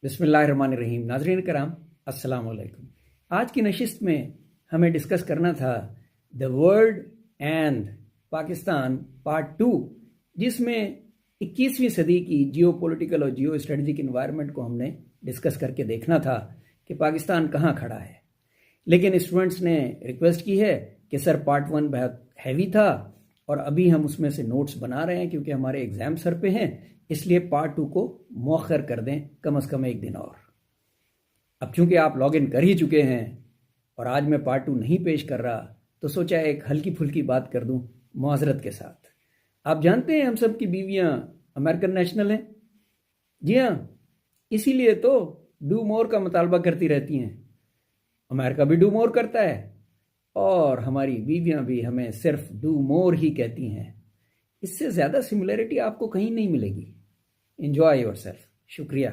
बिस्मिल्लाहिर्रहमानिर्रहीम। नाज़रीन कराम, अस्सलाम वालेकुम। आज की नशिस्त में हमें डिस्कस करना था the world and Pakistan part 2, जिसमें 21वीं सदी की जियो पॉलिटिकल और जियो स्ट्रेटजिक इन्वायरमेंट को हमने डिस्कस करके देखना था कि पाकिस्तान कहाँ खड़ा है। लेकिन स्टूडेंट्स ने रिक्वेस्ट की है कि सर पार्ट 1 बहुत हैवी था और अभी हम उसमें से नोट्स बना रहे हैं क्योंकि हमारे एग्ज़ाम सर पे हैं, इसलिए पार्ट 2 को मौखर कर दें कम से कम एक दिन और। अब चूंकि आप लॉग इन कर ही चुके हैं और आज मैं पार्ट 2 नहीं पेश कर रहा, तो सोचा एक हल्की फुल्की बात कर दूं मुआज़रत के साथ। आप जानते हैं हम सब की बीवियां अमेरिकन नेशनल हैं। जी हाँ, इसीलिए तो डू मोर का मुतालबा करती रहती हैं। अमेरिका भी डू मोर करता है और हमारी बीवियां भी हमें सिर्फ डू मोर ही कहती हैं। इससे ज़्यादा सिमिलरिटी आपको कहीं नहीं मिलेगी। Enjoy yourself. शुक्रिया।